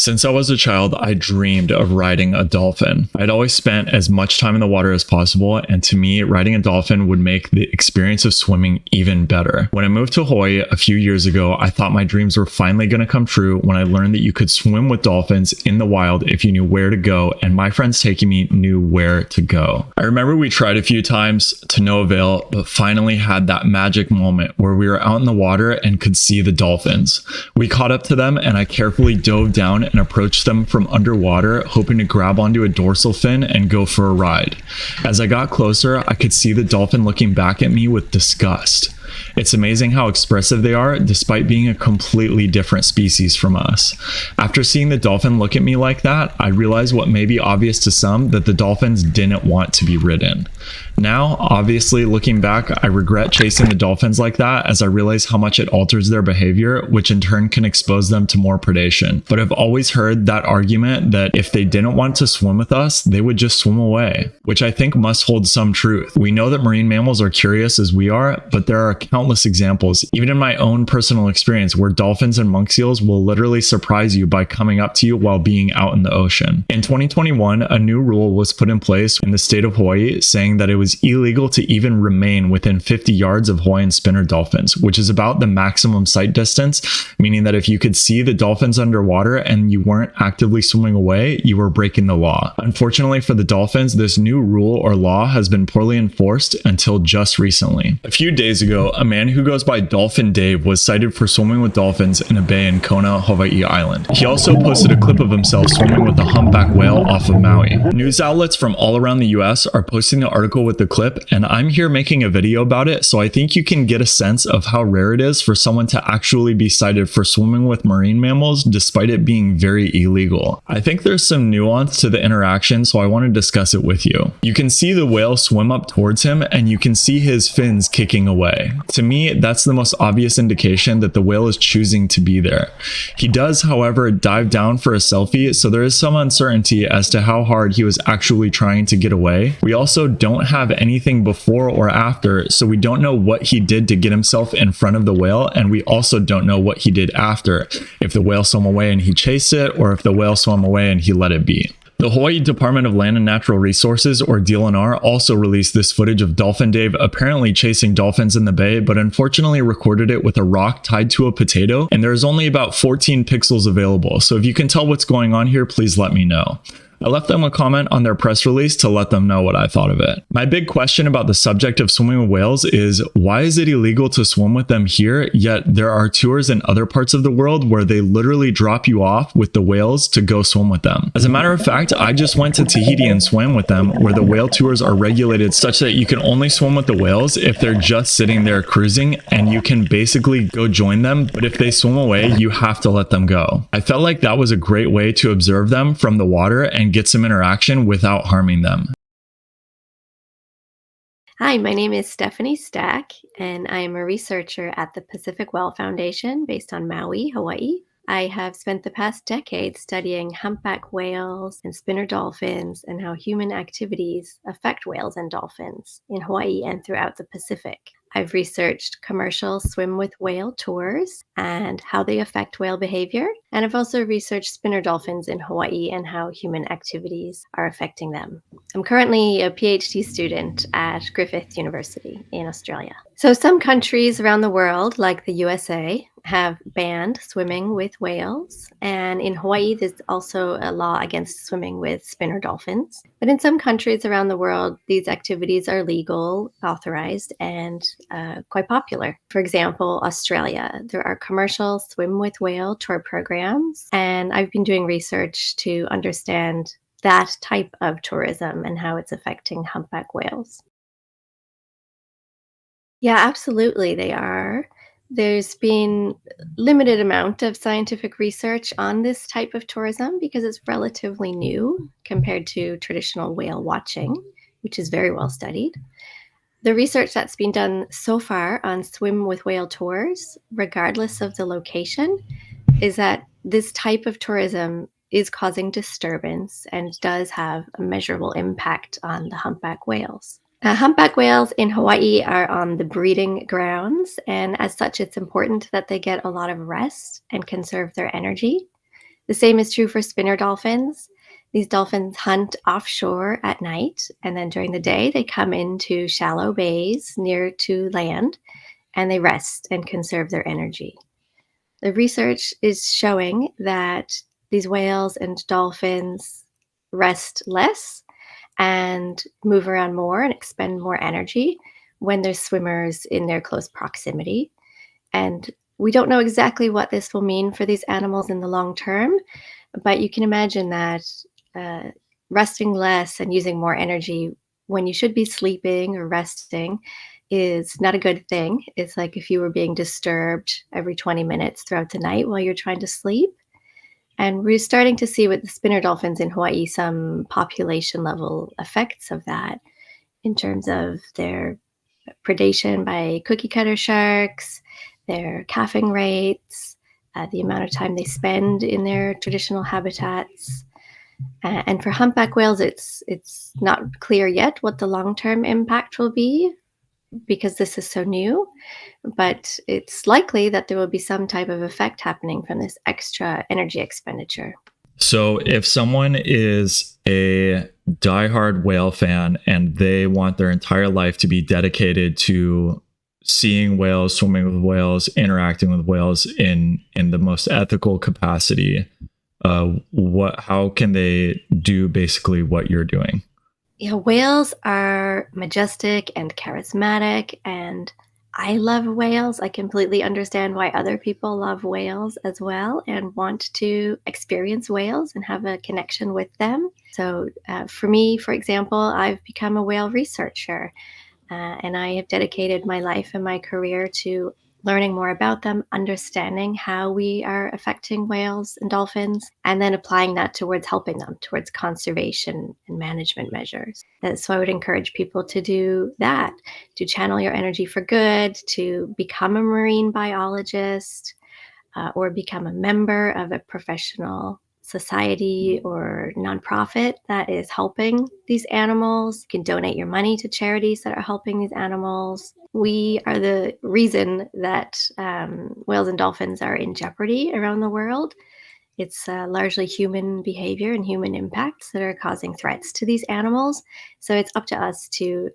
Since I was a child, I dreamed of riding a dolphin. I'd always spent as much time in the water as possible, and to me, riding a dolphin would make the experience of swimming even better. When I moved to Hawaii a few years ago, I thought my dreams were finally going to come true when I learned that you could swim with dolphins in the wild if you knew where to go, and my friends taking me knew where to go. I remember we tried a few times to no avail, but finally had that magic moment where we were out in the water and could see the dolphins. We caught up to them, and I carefully dove down and approached them from underwater, hoping to grab onto a dorsal fin and go for a ride. As I got closer, I could see the dolphin looking back at me with disgust. It's amazing how expressive they are, despite being a completely different species from us. After seeing the dolphin look at me like that, I realized what may be obvious to some, that the dolphins didn't want to be ridden. Now, obviously, looking back, I regret chasing the dolphins like that, as I realize how much it alters their behavior, which in turn can expose them to more predation. But I've always heard that argument that if they didn't want to swim with us, they would just swim away, which I think must hold some truth. We know that marine mammals are curious as we are, but there are countless examples, even in my own personal experience, where dolphins and monk seals will literally surprise you by coming up to you while being out in the ocean. In 2021, a new rule was put in place in the state of Hawaii saying that it was illegal to even remain within 50 yards of Hawaiian spinner dolphins, which is about the maximum sight distance, meaning that if you could see the dolphins underwater and you weren't actively swimming away, you were breaking the law. Unfortunately for the dolphins, this new rule or law has been poorly enforced until just recently. A few days ago, a man who goes by Dolphin Dave was cited for swimming with dolphins in a bay in Kona, Hawaii Island. He also posted a clip of himself swimming with a humpback whale off of Maui. News outlets from all around the US are posting the article with the clip, and I'm here making a video about it, so I think you can get a sense of how rare it is for someone to actually be cited for swimming with marine mammals despite it being very illegal. I think there's some nuance to the interaction, so I want to discuss it with you. You can see the whale swim up towards him, and you can see his fins kicking away. To me, that's the most obvious indication that the whale is choosing to be there. He does, however, dive down for a selfie, so there is some uncertainty as to how hard he was actually trying to get away. We also don't have anything before or after, so we don't know what he did to get himself in front of the whale, and we also don't know what he did after, if the whale swam away and he chased it, or if the whale swam away and he let it be. The Hawaii Department of Land and Natural Resources, or DLNR, also released this footage of Dolphin Dave apparently chasing dolphins in the bay, but unfortunately recorded it with a rock tied to a potato, and there's only about 14 pixels available, so if you can tell what's going on here, please let me know. I left them a comment on their press release to let them know what I thought of it. My big question about the subject of swimming with whales is, why is it illegal to swim with them here, yet there are tours in other parts of the world where they literally drop you off with the whales to go swim with them? As a matter of fact, I just went to Tahiti and swam with them, where the whale tours are regulated such that you can only swim with the whales if they're just sitting there cruising, and you can basically go join them, but if they swim away, you have to let them go. I felt like that was a great way to observe them from the water and get some interaction without harming them. Hi, my name is Stephanie Stack, and I am a researcher at the Pacific Whale Foundation based on Maui, Hawaii. I have spent the past decade studying humpback whales and spinner dolphins and how human activities affect whales and dolphins in Hawaii and throughout the Pacific. I've researched commercial swim with whale tours and how they affect whale behavior. And I've also researched spinner dolphins in Hawaii and how human activities are affecting them. I'm currently a PhD student at Griffith University in Australia. So some countries around the world, like the USA, have banned swimming with whales. And in Hawaii, there's also a law against swimming with spinner dolphins. But in some countries around the world, these activities are legal, authorized, and quite popular. For example, Australia, there are commercial swim with whale tour programs. And I've been doing research to understand that type of tourism and how it's affecting humpback whales. Yeah, absolutely, they are. There's been limited amount of scientific research on this type of tourism because it's relatively new compared to traditional whale watching, which is very well studied. The research that's been done so far on swim with whale tours, regardless of the location, is that this type of tourism is causing disturbance and does have a measurable impact on the humpback whales. Humpback whales in Hawaii are on the breeding grounds, and as such, it's important that they get a lot of rest and conserve their energy. The same is true for spinner dolphins. These dolphins hunt offshore at night, and then during the day, they come into shallow bays near to land, and they rest and conserve their energy. The research is showing that these whales and dolphins rest less and move around more and expend more energy when there's swimmers in their close proximity. And we don't know exactly what this will mean for these animals in the long term, but you can imagine that uh, resting less and using more energy when you should be sleeping or resting is not a good thing. It's like if you were being disturbed every 20 minutes throughout the night while you're trying to sleep. And we're starting to see with the spinner dolphins in Hawaii some population level effects of that in terms of their predation by cookie cutter sharks, their calving rates, the amount of time they spend in their traditional habitats. And for humpback whales, it's not clear yet what the long-term impact will be because this is so new, but it's likely that there will be some type of effect happening from this extra energy expenditure. So if someone is a diehard whale fan and they want their entire life to be dedicated to seeing whales, swimming with whales, interacting with whales in the most ethical capacity, how can they do basically what you're doing? Yeah, whales are majestic and charismatic, and I love whales. I completely understand why other people love whales as well and want to experience whales and have a connection with them. So for me, for example, I've become a whale researcher, and I have dedicated my life and my career to learning more about them, understanding how we are affecting whales and dolphins, and then applying that towards helping them towards conservation and management measures. So I would encourage people to do that, to channel your energy for good, to become a marine biologist, or become a member of a professional society or nonprofit that is helping these animals. You can donate your money to charities that are helping these animals. We are the reason that whales and dolphins are in jeopardy around the world. It's largely human behavior and human impacts that are causing threats to these animals. So it's up to us to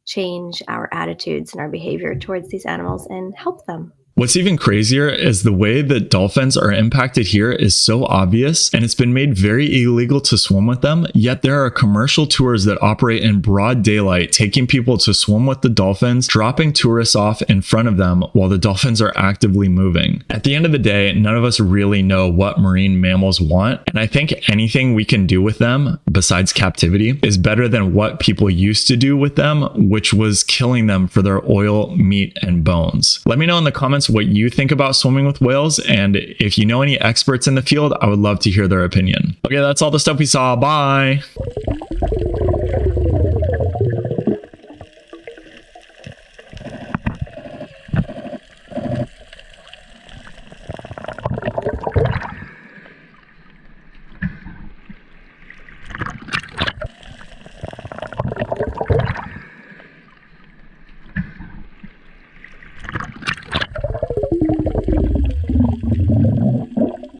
change our attitudes and our behavior towards these animals and help them. What's even crazier is the way that dolphins are impacted here is so obvious, and it's been made very illegal to swim with them, yet there are commercial tours that operate in broad daylight, taking people to swim with the dolphins, dropping tourists off in front of them while the dolphins are actively moving. At the end of the day, none of us really know what marine mammals want, and I think anything we can do with them, besides captivity, is better than what people used to do with them, which was killing them for their oil, meat, and bones. Let me know in the comments what you think about swimming with whales, and if you know any experts in the field, I would love to hear their opinion. Okay, that's all the stuff we saw. Bye.